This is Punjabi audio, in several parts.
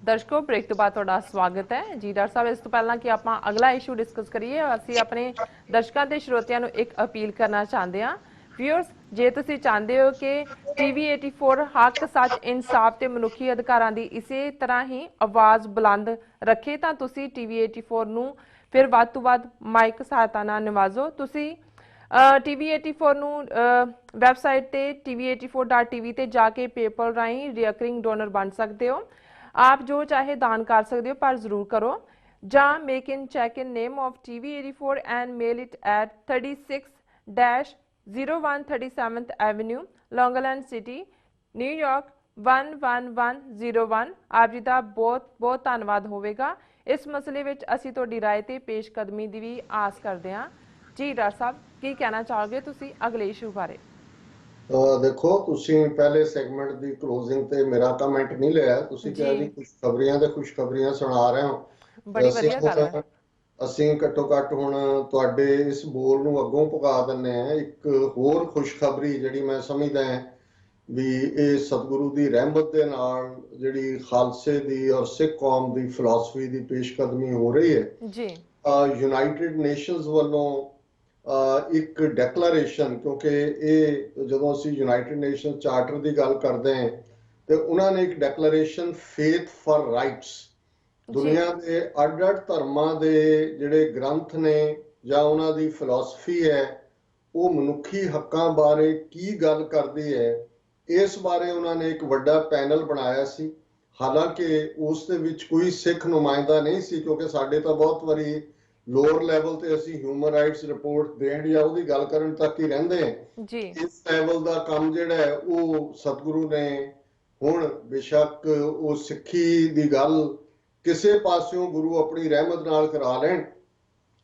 ਦਰਸ਼ਕੋ ਬ੍ਰੇਕ ਤੋਂ ਬਾਅਦ ਤੁਹਾਡਾ ਸਵਾਗਤ ਹੈ ਜੀ। ਡਾਕਟਰ ਸਾਹਿਬ, ਇਸ ਤੋਂ ਪਹਿਲਾਂ ਕਿ ਆਪਾਂ ਅਗਲਾ ਇਸ਼ੂ ਡਿਸਕਸ ਕਰੀਏ, ਅਸੀਂ ਆਪਣੇ ਦਰਸ਼ਕਾਂ ਤੇ ਸਰੋਤਿਆਂ ਨੂੰ ਇੱਕ ਅਪੀਲ ਕਰਨਾ ਚਾਹੁੰਦੇ ਹਾਂ। ਵਿਊਅਰਸ, ਜੇ ਤੁਸੀਂ ਚਾਹੁੰਦੇ ਹੋ ਕਿ ਟੀਵੀ 84 ਹੱਕ, ਸੱਚ, ਇਨਸਾਫ ਤੇ ਮਨੁੱਖੀ ਅਧਿਕਾਰਾਂ ਦੀ ਇਸੇ ਤਰ੍ਹਾਂ ਹੀ ਆਵਾਜ਼ ਬੁਲੰਦ ਰੱਖੇ ਤਾਂ ਤੁਸੀਂ ਟੀਵੀ 84 ਨੂੰ ਫਿਰ ਵੱਧ ਤੋਂ ਵੱਧ ਮਾਈਕ ਸਹਾਇਤਾ ਨਾਲ ਨਿਵਾਜ਼ੋ। ਤੁਸੀਂ ਟੀਵੀ 84 ਨੂੰ ਵੈਬਸਾਈਟ ਤੇ tv84.tv ਤੇ ਜਾ ਕੇ ਪੇਪਲ ਰਾਹੀਂ ਰੀਕਰਿੰਗ ਡੋਨਰ ਬਣ ਸਕਦੇ ਹੋ। आप जो चाहे दान कर सकते हो, पर जरूर करो। ਜਾਂ make in check in name of TV 84 and mail it at 36-0137th Avenue, Long Island City, New York 11101। ਆਪ ਜੀ ਦਾ ਬਹੁਤ ਬਹੁਤ ਧੰਨਵਾਦ ਹੋਵੇਗਾ। ਇਸ ਮਸਲੇ ਵਿੱਚ ਅਸੀਂ ਤੁਹਾਡੀ ਰਾਏ ਤੇ ਪੇਸ਼ਕਦਮੀ ਦੀ ਵੀ ਆਸ ਕਰਦੇ ਹਾਂ ਜੀ। ਡਾਕਟਰ ਸਾਹਿਬ, ਕੀ ਕਹਿਣਾ ਚਾਹੋਗੇ ਤੁਸੀਂ ਅਗਲੇ ਇਸ਼ੂ ਬਾਰੇ? देखो, तुसी पहले सेगमेंट दी क्लोजिंग ते मेरा कमेंट नहीं लिया। तुसी कहा जी खुशखबरियां ते खुशखबरियां सुना रहे हो। बड़ी वधिया गल है। ਅਸੀਂ ਘੱਟੋ ਘੱਟ ਹੁਣ ਤੁਹਾਡੇ ਇਸ ਬੋਲ ਨੂੰ ਅੱਗੋਂ ਪਕਾ ਦਿੰਨੇ ਆ। ਇੱਕ ਹੋਰ ਖੁਸ਼ਖਬਰੀ ਜਿਹੜੀ ਮੈਂ ਸਮਝਦਾ ਹਾਂ ਵੀ ਇਹ ਸਤਿਗੁਰੂ ਦੀ ਰਹਿਮਤ ਦੇ ਨਾਲ ਜਿਹੜੀ ਖਾਲਸੇ ਦੀ ਔਰ ਸਿੱਖ ਕੌਮ ਦੀ ਫਿਲਾਸਫੀ ਦੀ ਪੇਸ਼ਕਦਮੀ ਹੋ ਰਹੀ ਹੈ ਜੀ। ਯੂਨਾਈਟਿਡ ਨੇਸ਼ਨਸ ਵੱਲੋਂ ਇੱਕ ਡੈਕਲੇਰੇਸ਼ਨ, ਕਿਉਂਕਿ ਇਹ ਜਦੋਂ ਅਸੀਂ ਯੂਨਾਈਟਿਡ ਨੇਸ਼ਨ ਚਾਰਟਰ ਦੀ ਗੱਲ ਕਰਦੇ ਹਾਂ ਤੇ ਉਹਨਾਂ ਨੇ ਇੱਕ ਡੈਕਲੇਰੇਸ਼ਨ ਫੇਥ ਫॉर ਰਾਈਟਸ, ਦੁਨੀਆ ਦੇ ਅੱਡ-ਅੱਡ ਧਰਮਾਂ ਦੇ ਜਿਹੜੇ ਗ੍ਰੰਥ ਨੇ ਜਾਂ ਉਹਨਾਂ ਦੀ ਫਿਲਾਸਫੀ ਹੈ ਉਹ ਮਨੁੱਖੀ ਹੱਕਾਂ ਬਾਰੇ ਕੀ ਗੱਲ ਕਰਦੀ ਹੈ, ਇਸ ਬਾਰੇ ਉਹਨਾਂ ਨੇ ਇੱਕ ਵੱਡਾ ਪੈਨਲ ਬਣਾਇਆ ਸੀ। ਹਾਲਾਂਕਿ ਉਸ ਦੇ ਵਿੱਚ ਕੋਈ ਸਿੱਖ ਨੁਮਾਇੰਦਾ ਨਹੀਂ ਸੀ, ਕਿਉਂਕਿ ਸਾਡੇ ਤਾਂ ਬਹੁਤ ਵਾਰੀ ਲੋਅਰ ਲੈਵਲ ਤੇ ਅਸੀਂ ਹਿਊਮਨ ਰਾਈਟਸ ਰਿਪੋਰਟ ਦੇਣ ਜਾਂ ਉਹਦੀ ਗੱਲ ਕਰਨ ਤੱਕ ਹੀ ਰਹਿੰਦੇ ਹਾਂ ਜੀ। ਇਸ ਲੈਵਲ ਦਾ ਕੰਮ ਜਿਹੜਾ ਹੈ ਉਹ ਸਤਿਗੁਰੂ ਨੇ ਹੁਣ ਬੇਸ਼ੱਕ ਉਹ ਸਿੱਖੀ ਦੀ ਗੱਲ ਕਿਸੇ ਪਾਸਿਓਂ ਗੁਰੂ ਆਪਣੀ ਰਹਿਮਤ ਨਾਲ ਕਰਾ ਲੈਣ।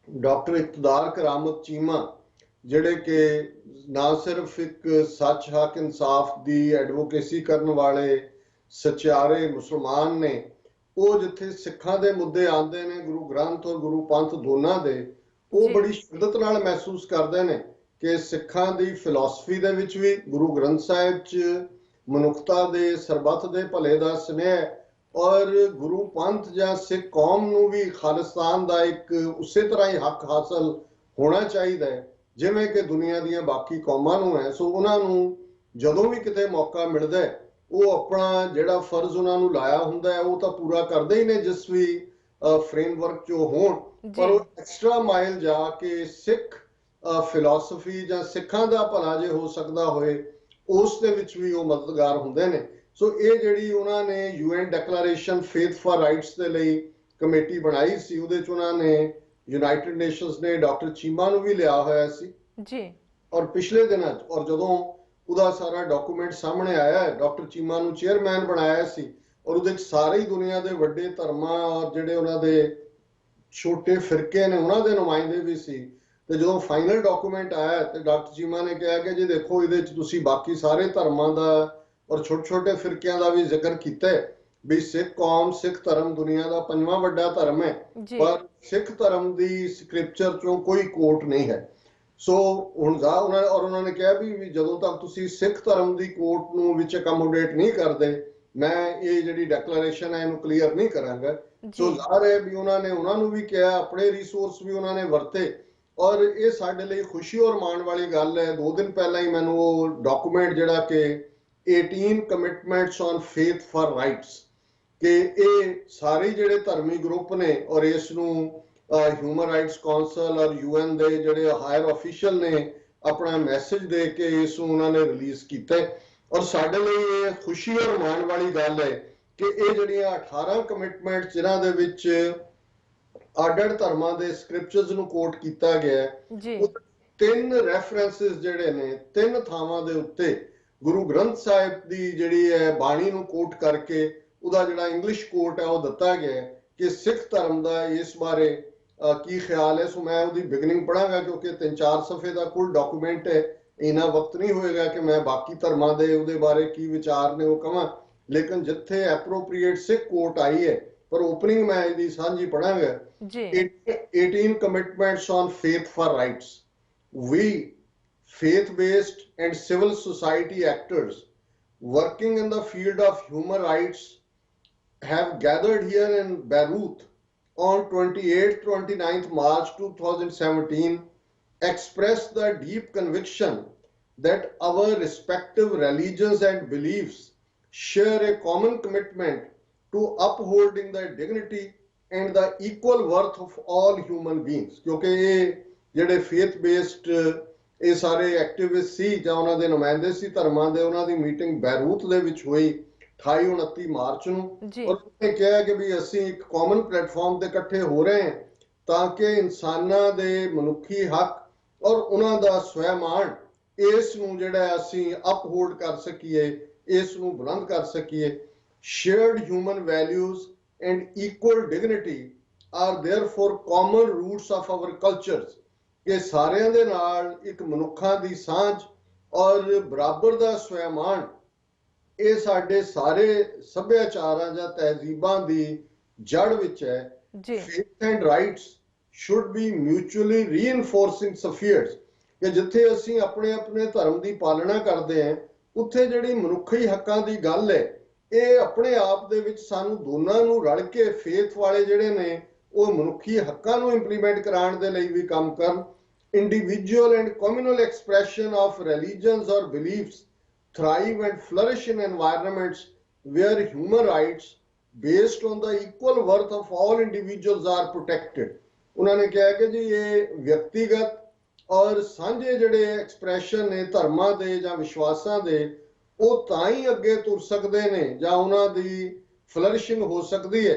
ਡਾਕਟਰ ਇਕਤਦਾਰ ਕਰਾਮਤ ਚੀਮਾ ਜਿਹੜੇ ਕਿ ਨਾ ਸਿਰਫ ਇੱਕ ਸੱਚ, ਹੱਕ, ਇਨਸਾਫ ਦੀ ਐਡਵੋਕੇਸੀ ਕਰਨ ਵਾਲੇ ਸਚਿਆਰੇ ਮੁਸਲਮਾਨ ਨੇ, ਉਹ ਜਿੱਥੇ ਸਿੱਖਾਂ ਦੇ ਮੁੱਦੇ ਆਉਂਦੇ ਨੇ, ਗੁਰੂ ਗ੍ਰੰਥ ਔਰ ਗੁਰੂ ਪੰਥ ਦੋਨਾਂ ਦੇ, ਉਹ ਬੜੀ ਸ਼ਿੱਦਤ ਨਾਲ ਮਹਿਸੂਸ ਕਰਦੇ ਨੇ ਕਿ ਸਿੱਖਾਂ ਦੀ ਫਿਲਾਸਫੀ ਦੇ ਵਿੱਚ ਵੀ ਗੁਰੂ ਗ੍ਰੰਥ ਸਾਹਿਬ 'ਚ ਮਨੁੱਖਤਾ ਦੇ ਸਰਬੱਤ ਦੇ ਭਲੇ ਦਾ ਸਨੇਹ ਔਰ ਗੁਰੂ ਪੰਥ ਜਾਂ ਸਿੱਖ ਕੌਮ ਨੂੰ ਵੀ ਖਾਲਿਸਤਾਨ ਦਾ ਇੱਕ ਉਸੇ ਤਰ੍ਹਾਂ ਹੀ ਹੱਕ ਹਾਸਲ ਹੋਣਾ ਚਾਹੀਦਾ ਹੈ ਜਿਵੇਂ ਕਿ ਦੁਨੀਆ ਦੀਆਂ ਬਾਕੀ ਕੌਮਾਂ ਨੂੰ ਹੈ। ਸੋ ਉਹਨਾਂ ਨੂੰ ਜਦੋਂ ਵੀ ਕਿਤੇ ਮੌਕਾ ਮਿਲਦਾ ਹੈ ਉਹ ਆਪਣਾ ਜਿਹੜਾ ਫਰਜ਼ ਉਹਨਾਂ ਨੂੰ ਲਾਇਆ ਹੁੰਦਾ ਹੈ ਉਹ ਤਾਂ ਪੂਰਾ ਕਰਦੇ ਹੀ ਨੇ, ਜਿਸ ਵੀ ਫਰੇਮਵਰਕ 'ਚ ਹੋਣ, ਪਰ ਉਹ ਐਕਸਟਰਾ ਮਾਈਲ ਜਾ ਕੇ ਸਿੱਖ ਫਿਲਾਸਫੀ ਜਾਂ ਸਿੱਖਾਂ ਦਾ ਭਲਾ ਜੇ ਹੋ ਸਕਦਾ ਹੋਏ ਉਸ ਦੇ ਵਿੱਚ ਵੀ ਉਹ ਮਦਦਗਾਰ ਹੁੰਦੇ ਨੇ। ਸੋ ਇਹ ਜਿਹੜੀ ਉਹਨਾਂ ਨੇ UN declaration faith for rights ਦੇ ਲਈ ਕਮੇਟੀ ਬਣਾਈ ਸੀ, ਉਹਦੇ 'ਚ ਉਹਨਾਂ ਨੇ ਯੂਨਾਈਟਿਡ ਨੇਸ਼ਨਸ ਨੇ ਡਾਕਟਰ ਚੀਮਾ ਨੂੰ ਵੀ ਲਿਆ ਹੋਇਆ ਸੀ ਜੀ। ਔਰ ਪਿਛਲੇ ਦਿਨਾਂ 'ਚ ਔਰ ਜਦੋਂ ਉਹਦਾ ਸਾਰਾ ਡਾਕੂਮੈਂਟ ਸਾਹਮਣੇ ਆਇਆ, ਡਾਕਟਰ ਚੀਮਾ ਨੂੰ ਚੇਅਰਮੈਨ ਬਣਾਇਆ ਸੀ ਔਰ ਉਹਦੇ 'ਚ ਸਾਰੇ ਹੀ ਦੁਨੀਆ ਦੇ ਵੱਡੇ ਧਰਮਾਂ ਔਰ ਜਿਹੜੇ ਉਹਨਾਂ ਦੇ ਛੋਟੇ ਫਿਰਕੇ ਨੇ ਉਹਨਾਂ ਦੇ ਨੁਮਾਇੰਦੇ ਵੀ ਸੀ। ਤੇ ਜਦੋਂ ਫਾਈਨਲ ਡਾਕੂਮੈਂਟ ਆਇਆ ਤੇ ਡਾਕਟਰ ਚੀਮਾ ਨੇ ਕਿਹਾ ਕਿ ਜੀ ਦੇਖੋ, ਇਹਦੇ 'ਚ ਤੁਸੀਂ ਬਾਕੀ ਸਾਰੇ ਧਰਮਾਂ ਦਾ ਔਰ ਛੋਟੇ-ਛੋਟੇ ਫਿਰਕਿਆਂ ਦਾ ਵੀ ਜ਼ਿਕਰ ਕੀਤਾ ਹੈ ਵੀ ਸਿੱਖ ਕੌਮ, ਸਿੱਖ ਧਰਮ ਦੁਨੀਆ ਦਾ 5ਵਾਂ ਵੱਡਾ ਧਰਮ ਹੈ, ਪਰ ਸਿੱਖ ਧਰਮ ਦੀ ਸਕ੍ਰਿਪਚਰ 'ਚੋਂ ਕੋਈ ਕੋਟ ਨਹੀਂ ਹੈ। ਸੋ ਹੁਣ ਉਹਨਾਂ ਨੇ ਕਿਹਾ ਵੀ ਜਦੋਂ ਤੱਕ ਤੁਸੀਂ ਸਿੱਖ ਧਰਮ ਦੀ ਕੋਟ ਨੂੰ ਵਿੱਚ ਅਕਮੋਡੇਟ ਨਹੀਂ ਕਰਦੇ, ਮੈਂ ਇਹ ਜਿਹੜੀ ਡੈਕਲੇਰੇਸ਼ਨ ਹੈ ਇਹਨੂੰ ਕਲੀਅਰ ਨਹੀਂ ਕਰਾਂਗਾ। ਸੋ ਜ਼ਾਹਰ ਹੈ ਵੀ ਉਹਨਾਂ ਨੂੰ ਵੀ ਕਿਹਾ, ਆਪਣੇ ਰਿਸੋਰਸ ਵੀ ਉਹਨਾਂ ਨੇ ਵਰਤੇ ਔਰ ਇਹ ਸਾਡੇ ਲਈ ਖੁਸ਼ੀ ਔਰ ਮਾਣ ਵਾਲੀ ਗੱਲ ਹੈ। 2 ਦਿਨ ਪਹਿਲਾਂ ਹੀ ਮੈਨੂੰ ਉਹ ਡਾਕੂਮੈਂਟ ਜਿਹੜਾ ਕਿ 18 commitments on faith for rights, ਕਿ ਇਹ ਸਾਰੇ ਜਿਹੜੇ ਧਰਮੀ ਗਰੁੱਪ ਨੇ ਔਰ ਇਸ ਨੂੰ ਹਿਊਮਨ ਰਾਈਟਸ ਕਾਉਂਸਲ ਔਰ UN ਦੇ ਜਿਹੜੇ ਹਾਇਰ ਆਫੀਸ਼ੀਅਲ ਨੇ ਆਪਣਾ ਮੈਸੇਜ ਦੇ ਕੇ ਇਸ ਨੂੰ ਉਹਨਾਂ ਨੇ ਰਿਲੀਜ਼ ਕੀਤਾ ਔਰ ਸਾਡੇ ਲਈ ਇਹ ਖੁਸ਼ੀ ਔਰ ਮਾਣ ਵਾਲੀ ਗੱਲ ਹੈ ਕਿ ਇਹ ਜਿਹੜੀਆਂ 18 ਕਮਿਟਮੈਂਟ ਜਿਨ੍ਹਾਂ ਦੇ ਵਿੱਚ ਅੱਡ-ਅੱਡ ਧਰਮਾਂ ਦੇ ਸਕ੍ਰਿਪਚਰਸ ਨੂੰ ਕੋਟ ਕੀਤਾ ਗਿਆ ਜੀ, 3 ਰੈਫਰੈਂਸਸ ਜਿਹੜੇ ਨੇ 3 ਥਾਵਾਂ ਦੇ ਉੱਤੇ ਗੁਰੂ ਗ੍ਰੰਥ ਸਾਹਿਬ ਦੀ ਜਿਹੜੀ ਹੈ ਬਾਣੀ ਨੂੰ ਕੋਟ ਕਰਕੇ ਉਹਦਾ ਜਿਹੜਾ ਇੰਗਲਿਸ਼ ਕੋਟ ਹੈ ਉਹ ਦਿੱਤਾ ਗਿਆ ਕਿ ਸਿੱਖ ਧਰਮ ਦਾ ਇਸ ਬਾਰੇ ਕੀ ਖਿਆਲ ਹੈ। ਸੋ ਮੈਂ ਉਹਦੀ ਬਿਗਨਿੰਗ ਪੜਾਂਗਾ ਕਿਉਂਕਿ 3-4 ਸਫ਼ੇ ਦਾ ਕੁੱਲ ਡਾਕੂਮੈਂਟ ਹੈ, ਇੰਨਾ ਵਕਤ ਨਹੀਂ ਹੋਏਗਾ ਕਿ ਮੈਂ ਬਾਕੀ ਧਰਮਾਂ ਦੇ ਉਹਦੇ ਬਾਰੇ ਕੀ ਵਿਚਾਰ ਨੇ ਉਹ ਕਵਾਂ, ਲੇਕਿਨ ਜਿੱਥੇ ਐਪਰੋਪ੍ਰੀਏਟ ਸਿੱਖ ਕੋਟ ਆਈ ਹੈ ਪਰ ਓਪਨਿੰਗ ਮੈਂ ਇਹਦੀ ਸਾਂਝੀ ਪੜਾਂਗਾ ਜੀ। 18 commitments on faith for rights. ਵੀ faith-based and civil society actors working in the field of human rights have gathered here in Beirut on 28th 29th March 2017 express the deep conviction that our respective religions and beliefs share a common commitment to upholding the dignity and the equal worth of all human beings. ਕਿਉਂਕਿ ਇਹ ਜਿਹੜੇ faith based ਇਹ ਸਾਰੇ ਐਕਟਿਵਿਸਟ ਸੀ ਜਾਂ ਉਹਨਾਂ ਦੇ ਨੁਮਾਇੰਦੇ ਸੀ ਧਰਮਾਂ ਦੇ, ਉਹਨਾਂ ਦੀ ਮੀਟਿੰਗ ਬੈਰੂਤ ਦੇ ਵਿੱਚ ਹੋਈ 28-29 ਮਾਰਚ ਨੂੰ, ਔਰ ਉਹਨੇ ਕਿਹਾ ਕਿ ਵੀ ਅਸੀਂ ਇੱਕ ਕਾਮਨ ਪਲੇਟਫਾਰਮ ਤੇ ਇਕੱਠੇ ਹੋ ਰਹੇ ਹਾਂ ਤਾਂ ਕਿ ਇਨਸਾਨਾਂ ਦੇ ਮਨੁੱਖੀ ਹੱਕ ਔਰ ਉਹਨਾਂ ਦਾ ਸਵੈਮਾਣ ਇਸ ਨੂੰ ਜਿਹੜਾ ਅਸੀਂ ਅਪਹੋਲਡ ਕਰ ਸਕੀਏ, ਇਸ ਨੂੰ ਬੁਲੰਦ ਕਰ ਸਕੀਏ। Shared human values and equal dignity are therefore common roots of our cultures, ਕਿ ਸਾਰਿਆਂ ਦੇ ਨਾਲ ਇੱਕ ਮਨੁੱਖਾਂ ਦੀ ਸਾਂਝ ਔਰ ਬਰਾਬਰ ਦਾ ਸਵੈਮਾਣ ਇਹ ਸਾਡੇ ਸਾਰੇ ਸੱਭਿਆਚਾਰਾਂ ਜਾਂ ਤਹਿਜ਼ੀਬਾਂ ਦੀ ਜੜ ਵਿੱਚ ਹੈ। Faith and rights should be mutually reinforcing spheres, ਕਿ ਜਿੱਥੇ ਅਸੀਂ ਆਪਣੇ ਆਪਣੇ ਧਰਮ ਦੀ ਪਾਲਣਾ ਕਰਦੇ ਹਾਂ ਉੱਥੇ ਜਿਹੜੀ ਮਨੁੱਖੀ ਹੱਕਾਂ ਦੀ ਗੱਲ ਹੈ ਇਹ ਆਪਣੇ ਆਪ ਦੇ ਵਿੱਚ ਸਾਨੂੰ ਦੋਨਾਂ ਨੂੰ ਰਲ ਕੇ ਫੇਥ ਵਾਲੇ ਜਿਹੜੇ ਨੇ ਉਹ ਮਨੁੱਖੀ ਹੱਕਾਂ ਨੂੰ ਇੰਪਲੀਮੈਂਟ ਕਰਾਉਣ ਦੇ ਲਈ ਵੀ ਕੰਮ ਕਰਨ। Individual and communal expression of religions or beliefs thrive and flourish in environments where human rights based on the equal worth of all individuals are protected. ਉਹਨਾਂ ਨੇ ਕਿਹਾ ਕਿ ਜੀ ਇਹ ਵਿਅਕਤੀਗਤ ਔਰ ਸਾਂਝੇ ਜਿਹੜੇ ਐਕਸਪ੍ਰੈਸ਼ਨ ਨੇ ਧਰਮਾਂ ਦੇ ਜਾਂ ਵਿਸ਼ਵਾਸਾਂ ਦੇ ਉਹ ਤਾਂ ਹੀ ਅੱਗੇ ਤੁਰ ਸਕਦੇ ਨੇ ਜਾਂ ਉਹਨਾਂ ਦੀ ਫਲਰਿਸ਼ਿੰਗ ਹੋ ਸਕਦੀ ਹੈ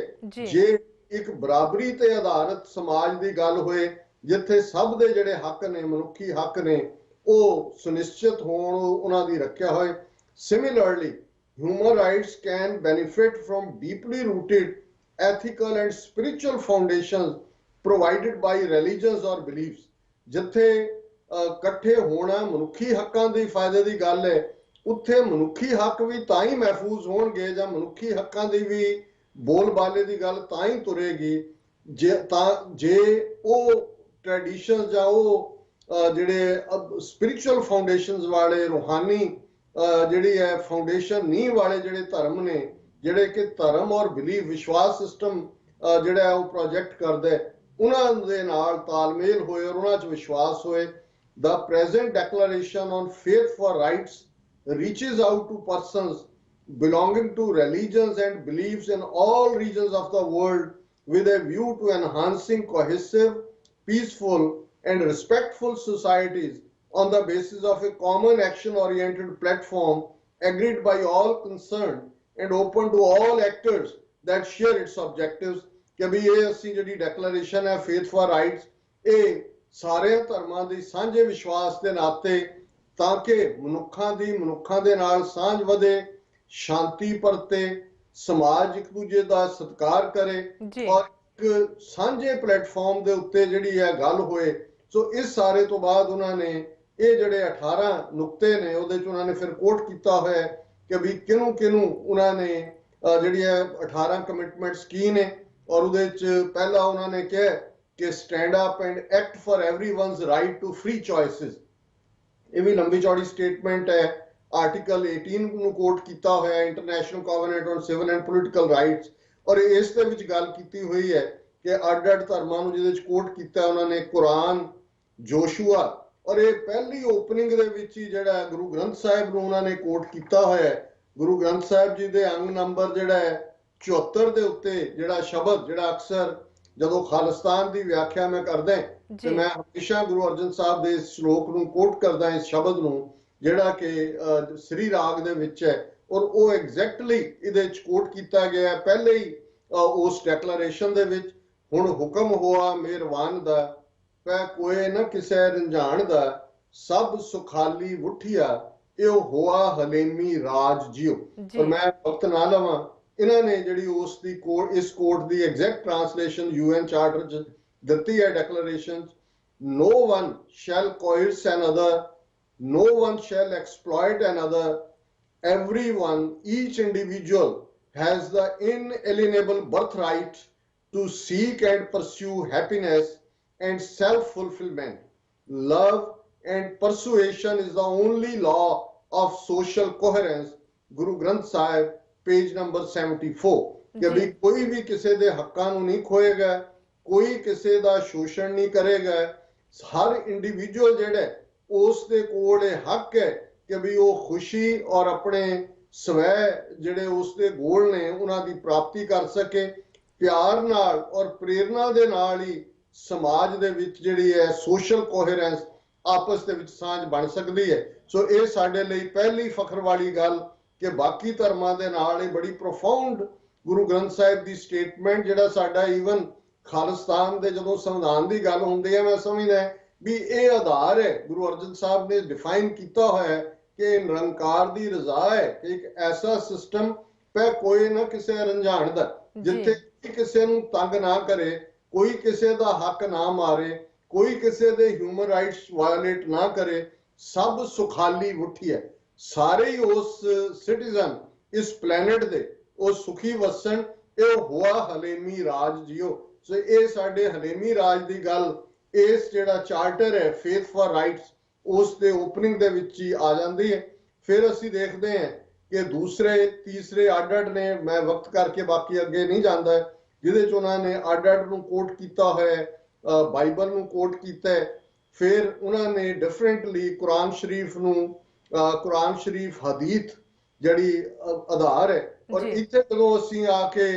ਜੇ ਇੱਕ ਬਰਾਬਰੀ ਤੇ ਆਧਾਰਿਤ ਸਮਾਜ ਦੀ ਗੱਲ ਹੋਏ ਜਿੱਥੇ ਸਭ ਦੇ ਜਿਹੜੇ ਹੱਕ ਨੇ ਮਨੁੱਖੀ ਹੱਕ ਨੇ ਉਹ ਸੁਨਿਸ਼ਚਿਤ ਹੋਣ, ਉਹਨਾਂ ਦੀ ਰੱਖਿਆ ਹੋਏ। Similarly, human rights can benefit from deeply rooted ethical and spiritual foundations provided by religions or beliefs. ਜਿੱਥੇ ਇਕੱਠੇ ਹੋਣਾ ਮਨੁੱਖੀ ਹੱਕਾਂ ਦੇ ਫਾਇਦੇ ਦੀ ਗੱਲ ਹੈ ਉੱਥੇ ਮਨੁੱਖੀ ਹੱਕ ਵੀ ਤਾਂ ਹੀ ਮਹਿਫੂਜ਼ ਹੋਣਗੇ ਜਾਂ ਮਨੁੱਖੀ ਹੱਕਾਂ ਦੀ ਵੀ ਬੋਲਬਾਲੇ ਦੀ ਗੱਲ ਤਾਂ ਹੀ ਤੁਰੇਗੀ ਜੇ ਉਹ ਟ੍ਰੈਡੀਸ਼ਨ ਜਾਂ ਉਹ ਜਿਹੜੇ ਸਪਿਰਿਚੁਅਲ ਫਾਊਂਡੇਸ਼ਨਸ ਵਾਲੇ ਰੂਹਾਨੀ ਜਿਹੜੀ ਹੈ ਫਾਊਂਡੇਸ਼ਨ ਨੀਂਹ ਵਾਲੇ ਜਿਹੜੇ ਧਰਮ ਨੇ ਜਿਹੜੇ ਕਿ ਧਰਮ ਔਰ ਬਿਲੀਫ ਵਿਸ਼ਵਾਸ ਸਿਸਟਮ ਜਿਹੜਾ ਉਹ ਪ੍ਰੋਜੈਕਟ ਕਰਦਾ ਉਹਨਾਂ ਦੇ ਨਾਲ ਤਾਲਮੇਲ ਹੋਏ ਔਰ ਉਹਨਾਂ 'ਚ ਵਿਸ਼ਵਾਸ ਹੋਏ। The present declaration on faith for rights reaches out to persons belonging to religions and beliefs in all regions of the world with a view to enhancing cohesive, peaceful and respectful societies on the basis of a common action-oriented platform agreed by all concerned and open to all actors that share its objectives। ਕਿ ਵੀ ਇਹ ਅਸੀਂ ਜਿਹੜੀ ਡੈਕਲੇਰੇਸ਼ਨ ਹੈ ਫੇਥ ਫॉर ਰਾਈਟਸ ਇਹ ਸਾਰੇ ਧਰਮਾਂ ਦੀ ਸਾਂਝੇ ਵਿਸ਼ਵਾਸ ਦੇ ਨਾਤੇ ਤਾਂ ਕਿ ਮਨੁੱਖਾਂ ਦੇ ਨਾਲ ਸਾਂਝ ਵਧੇ, ਸ਼ਾਂਤੀ ਪਰਤੇ, ਸਮਾਜ ਇੱਕ ਦੂਜੇ ਦਾ ਸਤਿਕਾਰ ਕਰੇ ਔਰ ਇੱਕ ਸਾਂਝੇ ਪਲੇਟਫਾਰਮ ਦੇ ਉੱਤੇ ਜਿਹੜੀ ਹੈ ਗੱਲ ਹੋਏ। ਸੋ ਇਸ ਸਾਰੇ ਤੋਂ ਬਾਅਦ ਉਹਨਾਂ ਨੇ ਇਹ ਜਿਹੜੇ 18 ਨੁਕਤੇ ਨੇ ਉਹਦੇ 'ਚ ਉਹਨਾਂ ਨੇ ਫਿਰ ਕੋਟ ਕੀਤਾ ਹੋਇਆ ਕਿ ਵੀ ਕਿਹਨੂੰ ਉਹਨਾਂ ਨੇ ਜਿਹੜੀਆਂ 18 ਕਮਿਟਮੈਂਟਸ ਕੀ ਨੇ ਔਰ ਉਹਦੇ 'ਚ ਪਹਿਲਾ ਉਹਨਾਂ ਨੇ ਕਿਹਾ ਕਿ stand up and act for everyone's right to free choices. ਇਹ ਵੀ ਲੰਬੀ ਚੌੜੀ ਸਟੇਟਮੈਂਟ ਹੈ। ਆਰਟੀਕਲ 18 ਨੂੰ ਕੋਟ ਕੀਤਾ ਹੋਇਆ international covenant on civil and political rights ਔਰ ਇਸ ਦੇ ਵਿੱਚ ਗੱਲ ਕੀਤੀ ਹੋਈ ਹੈ ਕਿ ਅੱਡ-ਅੱਡ ਧਰਮਾਂ ਨੂੰ ਜਿਹਦੇ 'ਚ ਕੋਟ ਕੀਤਾ ਉਹਨਾਂ ਨੇ ਕੁਰਾਨ, ਜੋਸ਼ੂਆ ਔਰ ਇਹ ਪਹਿਲੀ ਓਪਨਿੰਗ ਦੇ ਵਿੱਚ ਹੀ ਜਿਹੜਾ ਗੁਰੂ ਗ੍ਰੰਥ ਸਾਹਿਬ ਨੂੰ ਉਹਨਾਂ ਨੇ ਕੋਟ ਕੀਤਾ ਹੋਇਆ ਹੈ। ਗੁਰੂ ਗ੍ਰੰਥ ਸਾਹਿਬ ਜੀ ਦੇ ਅੰਗ ਨੰਬਰ ਜਿਹੜਾ ਹੈ 74 ਦੇ ਉੱਤੇ ਜਿਹੜਾ ਸ਼ਬਦ ਜਿਹੜਾ ਅਕਸਰ ਜਦੋਂ ਖਾਲਿਸਤਾਨ ਦੀ ਵਿਆਖਿਆ ਮੈਂ ਕਰਦਾ ਤੇ ਮੈਂ ਹਮੇਸ਼ਾ ਗੁਰੂ ਅਰਜਨ ਸਾਹਿਬ ਦੇ ਇਸ ਸ਼ਲੋਕ ਨੂੰ ਕੋਟ ਕਰਦਾ ਇਸ ਸ਼ਬਦ ਨੂੰ ਜਿਹੜਾ ਕਿ ਸ੍ਰੀ ਰਾਗ ਦੇ ਵਿੱਚ ਹੈ ਔਰ ਉਹ ਐਗਜ਼ੈਕਟਲੀ ਇਹਦੇ ਵਿੱਚ ਕੋਟ ਕੀਤਾ ਗਿਆ ਪਹਿਲੇ ਹੀ ਉਸ ਡੈਕਲੇਰੇਸ਼ਨ ਦੇ ਵਿੱਚ। ਹੁਣ ਹੁਕਮ ਹੋਆ ਮਿਹਰਬਾਨ ਦਾ ਪੈ ਕੋਏ ਨਾ ਕਿਸੇ ਰੰਝਾਣ ਦਾ ਸਭ ਸੁਖਾਲੀ ਉਠਿਆ ਇਹ ਹੋਆ ਹਲੇਮੀ ਰਾਜ ਜਿਉ। ਪਰ ਮੈਂ ਵਕਤ ਨਾ ਲਵਾਂ ਇਹਨਾਂ ਨੇ ਜਿਹੜੀ ਉਸ ਦੀ ਕੋਡ ਇਸ ਕੋਡ ਦੀ ਐਗਜ਼ੈਕਟ ਟ੍ਰਾਂਸਲੇਸ਼ਨ UN ਚਾਰਟਰ 'ਚ ਦਿੱਤੀ ਹੈ declaration. No one shall coerce another, no one shall exploit another, everyone, each individual has the inalienable birthright to seek and pursue happiness and self-fulfillment. Love and persuasion is the only law of social coherence. Guru Granth Sahib, page number 74. ਕਿ ਵੀ ਕੋਈ ਵੀ ਕਿਸੇ ਦੇ ਹੱਕਾਂ ਨੂੰ ਨਹੀਂ ਖੋਏਗਾ, ਕੋਈ ਕਿਸੇ ਦਾ ਸ਼ੋਸ਼ਣ ਨਹੀਂ ਕਰੇਗਾ। ਹਰ ਇੰਡੀਵਿਜੂਅਲ ਜਿਹੜਾ ਉਸ ਦੇ ਕੋਲ ਇਹ ਹੱਕ ਹੈ ਕਿ ਵੀ ਉਹ ਖੁਸ਼ੀ ਔਰ ਆਪਣੇ ਸਵੈ ਜਿਹੜੇ ਉਸ ਦੇ ਗੋਲ ਨੇ ਉਹਨਾਂ ਦੀ ਪ੍ਰਾਪਤੀ ਕਰ ਸਕੇ। ਪਿਆਰ ਨਾਲ ਔਰ ਪ੍ਰੇਰਨਾ ਦੇ ਨਾਲ ਹੀ ਸਮਾਜ ਦੇ ਵਿੱਚ ਜਿਹੜੀ ਹੈ ਸੋਸ਼ਲ ਕੋਹਰੈਂਸ, ਆਪਸ ਦੇ ਵਿੱਚ ਸਾਂਝ ਬਣ ਸਕਦੀ ਹੈ। ਸੋ ਇਹ ਸਾਡੇ ਲਈ ਪਹਿਲੀ ਫਖਰ ਵਾਲੀ ਗੱਲ ਕਿ ਬਾਕੀ ਧਰਮਾਂ ਦੇ ਨਾਲ ਇਹ ਬੜੀ ਪ੍ਰੋਫਾਉਂਡ ਗੁਰੂ ਗ੍ਰੰਥ ਸਾਹਿਬ ਦੀ ਸਟੇਟਮੈਂਟ, ਜਿਹੜਾ ਸਾਡਾ ਈਵਨ ਖਾਲਿਸਤਾਨ ਦੇ ਜਦੋਂ ਸੰਵਿਧਾਨ ਦੀ ਗੱਲ ਹੁੰਦੀ ਹੈ, ਮੈਂ ਸਮਝਦਾ ਵੀ ਇਹ ਆਧਾਰ ਹੈ। ਗੁਰੂ ਅਰਜਨ ਸਾਹਿਬ ਨੇ ਡਿਫਾਈਨ ਕੀਤਾ ਹੋਇਆ ਹੈ ਕਿ ਨਿਰੰਕਾਰ ਦੀ ਰਜ਼ਾ ਹੈ ਕਿ ਇੱਕ ਐਸਾ ਸਿਸਟਮ ਪੈ ਕੋਈ ਨਾ ਕਿਸੇ ਰੰਝਾਣ ਦਾ, ਜਿੱਥੇ ਕਿਸੇ ਨੂੰ ਤੰਗ ਨਾ ਕਰੇ, ਕੋਈ ਕਿਸੇ ਦਾ ਹੱਕ ਨਾ ਮਾਰੇ, ਕੋਈ ਕਿਸੇ ਦੇ ਹਿਊਮਨ ਰਾਈਟਸ ਵਾਇਓਲੇਟ ਨਾ ਕਰੇ, ਸਭ ਸੁਖਾਲੀ ਉੱਠੀਏ, ਸਾਰੇ ਹੀ ਉਸ ਸਿਟੀਜ਼ਨ ਇਸ ਪਲੈਨਟ ਦੇ ਉਹ ਸੁਖੀ ਵਸਣ। ਇਹ ਹੋਆ ਹਲੇਮੀ ਰਾਜ ਜਿਓ। ਸੋ ਇਹ ਸਾਡੇ ਹਲੇਮੀ ਰਾਜ ਦੀ ਗੱਲ ਇਸ ਜਿਹੜਾ ਚਾਰਟਰ ਹੈ ਫੇਥ ਫॉर ਰਾਈਟਸ ਉਸ ਦੇ ਓਪਨਿੰਗ ਦੇ ਵਿੱਚ ਹੀ ਆ ਜਾਂਦੀ ਹੈ। ਫਿਰ ਅਸੀਂ ਦੇਖਦੇ ਹਾਂ ਕਿ ਦੂਸਰੇ ਤੀਸਰੇ ਅੱਡ ਨੇ, ਮੈਂ ਵਕਤ ਕਰਕੇ ਬਾਕੀ ਅੱਗੇ ਨਹੀਂ ਜਾਂਦਾ, ਜਿਹਦੇ ਚ ਉਹਨਾਂ ਨੇ ਅੱਡ ਨੂੰ ਕੋਟ ਕੀਤਾ ਹੋਇਆ ਹੈ, ਬਾਈਬਲ ਨੂੰ ਕੋਟ ਕੀਤਾ ਹੈ। ਫਿਰ ਉਹਨਾਂ ਨੇ ਡਿਫਰੈਂਟਲੀ ਕੁਰਾਨ ਸ਼ਰੀਫ ਨੂੰ, ਕੁਰਾਨ ਸ਼ਰੀਫ ਹਦੀਥ ਜਿਹੜੀ ਆਧਾਰ ਹੈ। ਔਰ ਇੱਥੇ ਜਦੋਂ ਅਸੀਂ ਆ ਕੇ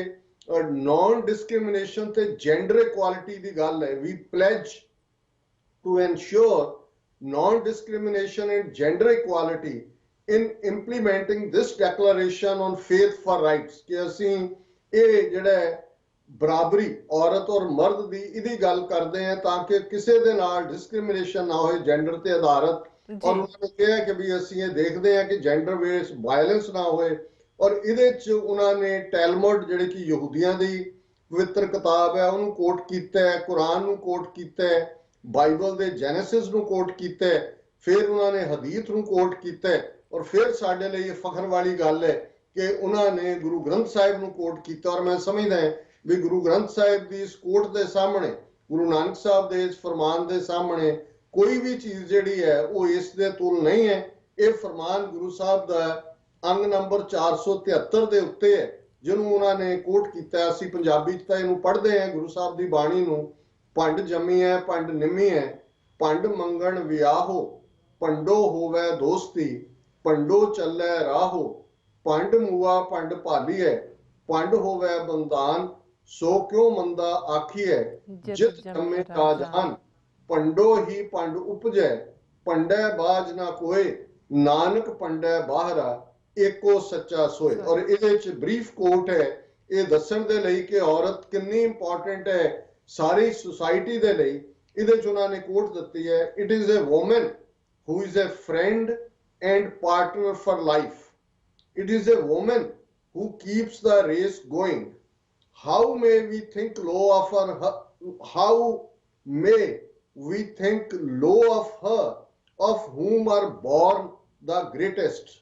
ਨॉन डिस्क्रिमिनेशन ਤੇ ਜੈਂਡਰ ਇਕੁਆਲਿਟੀ ਦੀ ਗੱਲ ਹੈ, ਵੀ ਪਲੇਜ to ਐਨਸ਼ੋਰ non discrimination and gender equality in implementing this declaration on faith for rights, ਕਿ ਅਸੀਂ ਇਹ ਜਿਹੜਾ ਬਰਾਬਰੀ ਔਰਤ ਔਰ ਮਰਦ ਦੀ ਇਹਦੀ ਗੱਲ ਕਰਦੇ ਹਾਂ ਤਾਂ ਕਿ ਕਿਸੇ ਦੇ ਨਾਲ ਡਿਸਕ੍ਰਿਮੀਨੇਸ਼ਨ ਨਾ ਹੋਏ ਜੈਂਡਰ ਤੇ ਆਧਾਰਿਤ। ਔਰ ਉਹਨਾਂ ਨੇ ਕਿਹਾ ਕਿ ਵੀ ਅਸੀਂ ਇਹ ਦੇਖਦੇ ਹਾਂ ਕਿ ਜੈਂਡਰ ਬੇਸ ਵਾਇਲੈਂਸ ਨਾ ਹੋਏ। ਔਰ ਇਹਦੇ ਚ ਉਹਨਾਂ ਨੇ ਟੈਲਮੁਡ ਜਿਹੜੀ ਕਿ ਯਹੂਦੀਆਂ ਦੀ ਪਵਿੱਤਰ ਕਿਤਾਬ ਹੈ ਉਹਨੂੰ ਕੋਟ ਕੀਤਾ ਹੈ, ਕੁਰਾਨ ਨੂੰ ਕੋਟ ਕੀਤਾ ਹੈ, ਬਾਈਬਲ ਦੇ ਜੈਨੇਸਿਸ ਨੂੰ ਕੋਟ ਕੀਤਾ ਹੈ, ਫਿਰ ਉਹਨਾਂ ਨੇ ਹਦੀਥ ਨੂੰ ਕੋਟ ਕੀਤਾ ਹੈ। ਔਰ ਫਿਰ ਸਾਡੇ ਲਈ ਇਹ ਫਖਰ ਵਾਲੀ ਗੱਲ ਹੈ ਕਿ ਉਹਨਾਂ ਨੇ ਗੁਰੂ ਗ੍ਰੰਥ ਸਾਹਿਬ ਨੂੰ ਕੋਟ ਕੀਤਾ। ਔਰ ਮੈਂ ਸਮਝਦਾ ਹਾਂ ਵੀ ਗੁਰੂ ਗ੍ਰੰਥ ਸਾਹਿਬ ਦੀ ਇਸ ਕੋਟ ਦੇ ਸਾਹਮਣੇ, ਗੁਰੂ ਨਾਨਕ ਸਾਹਿਬ ਦੇ ਇਸ ਫਰਮਾਨ ਦੇ ਸਾਹਮਣੇ ਕੋਈ ਵੀ ਚੀਜ਼ ਜਿਹੜੀ ਹੈ ਉਹ ਇਸ ਦੇ ਤੁਲ ਨਹੀਂ ਹੈ। ਇਹ ਫਰਮਾਨ ਗੁਰੂ ਸਾਹਿਬ ਦਾ ਅੰਗ ਨੰਬਰ 473 ਦੇ ਉੱਤੇ ਹੈ, ਜਿਹਨੂੰ ਉਹਨਾਂ ਨੇ ਕੋਟ ਕੀਤਾ। ਅਸੀਂ ਪੰਜਾਬੀ ਚ ਤਾਂ ਇਹਨੂੰ ਪੜ੍ਹਦੇ ਹਾਂ ਗੁਰੂ ਸਾਹਿਬ ਦੀ ਬਾਣੀ ਨੂੰ। ਪੰਡ ਜੰਮੀ ਹੈ ਪੰਡ ਨਿੰਮੀ ਹੈ, ਪੰਡ ਮੰਗਣ ਵਿਆਹੋ, ਪੰਡੋ ਹੋਵੇ ਦੋਸਤੀ, ਪੰਡੋ ਚੱਲੇ ਰਾਹੋ, ਪੰਡ ਮੂਆ ਪੰਡ ਭਾਲੀਐ, ਪੰਡ ਹੋਵੇ ਬੰਦਾਨ, ਸੋ ਕਿਉ ਮੰਦਾ ਆਖੀਐ, ਜਿਤ ਜੰਮੇ ਰਾਜਾਨ, ਪੰਡੋ ਹੀ ਪੰਡ ਉਪਜੈ, ਪੰਡੈ ਬਾਜ ਨਾ ਕੋਏ, ਨਾਨਕ ਪੰਡੈ ਬਾਹਰਾ, ਏਕੋ ਸੱਚਾ ਸੋਏ। ਔਰ ਇਹਦੇ ਚ ਬਰੀਫ ਕੋਟ ਹੈ ਇਹ ਦੱਸਣ ਦੇ ਲਈ ਕਿ ਔਰਤ ਕਿੰਨੀ ਇੰਪੋਰਟੈਂਟ ਹੈ ਸਾਰੀ ਸੁਸਾਇਟੀ ਦੇ ਲਈ। ਇਹਦੇ ਚ ਉਹਨਾਂ ਨੇ ਕੋਟ ਦਿੱਤੀ ਹੈ, it is a woman who is a friend and partner for life. It is a woman who keeps the race going. How may we think low of her? How may we think low of her, of whom are born the greatest?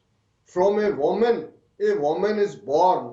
From a woman is born.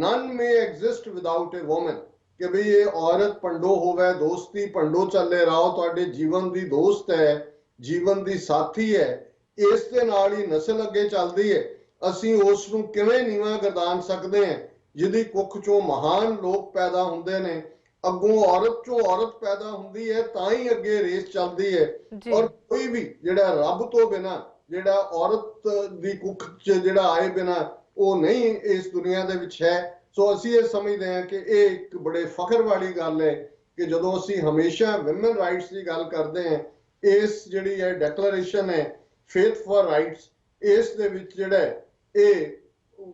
None may exist without a woman. ਕਿ ਵੀ ਇਹ ਔਰਤ ਪੰਡੋ ਹੋਵੇ ਦੋਸਤੀ, ਪੰਡੋ ਚੱਲੇ ਰਾਓ, ਤੁਹਾਡੇ ਜੀਵਨ ਦੀ ਦੋਸਤ ਹੈ, ਜੀਵਨ ਦੀ ਸਾਥੀ ਹੈ। ਇਸ ਦੇ ਨਾਲ ਹੀ ਨਸਲ ਅੱਗੇ ਚੱਲਦੀ ਹੈ। ਅਸੀਂ ਉਸ ਨੂੰ ਕਿਵੇਂ ਨੀਵਾਂ ਗਰਦਾਨ ਸਕਦੇ ਹਾਂ ਜਿਹਦੀ ਕੁੱਖ ਚੋਂ ਮਹਾਨ ਲੋਕ ਪੈਦਾ ਹੁੰਦੇ ਨੇ, ਅੱਗੋਂ ਔਰਤ ਚੋਂ ਔਰਤ ਪੈਦਾ ਹੁੰਦੀ ਹੈ, ਤਾਂ ਹੀ ਅੱਗੇ ਰੇਸ ਚੱਲਦੀ ਹੈ। ਔਰ ਕੋਈ ਵੀ ਜਿਹੜਾ ਰੱਬ ਤੋਂ ਬਿਨਾਂ, ਜਿਹੜਾ ਔਰਤ ਦੀ ਕੁੱਖ ਚ ਜਿਹੜਾ ਆਏ ਬਿਨਾਂ, ਉਹ ਨਹੀਂ ਇਸ ਦੁਨੀਆ ਦੇ ਵਿੱਚ ਹੈ। ਸੋ ਅਸੀਂ ਇਹ ਸਮਝਦੇ ਹਾਂ ਕਿ ਇਹ ਇੱਕ ਬੜੇ ਫਖਰ ਵਾਲੀ ਗੱਲ ਹੈ ਕਿ ਜਦੋਂ ਅਸੀਂ ਹਮੇਸ਼ਾ ਵਿਮਨ ਰਾਈਟਸ ਦੀ ਗੱਲ ਕਰਦੇ ਹਾਂ, ਇਸ ਜਿਹੜੀ ਹੈ ਡੈਕਲੇਰੇਸ਼ਨ ਹੈ ਫੇਥ ਫॉर ਰਾਈਟਸ, ਇਸ ਦੇ ਵਿੱਚ ਜਿਹੜਾ ਇਹ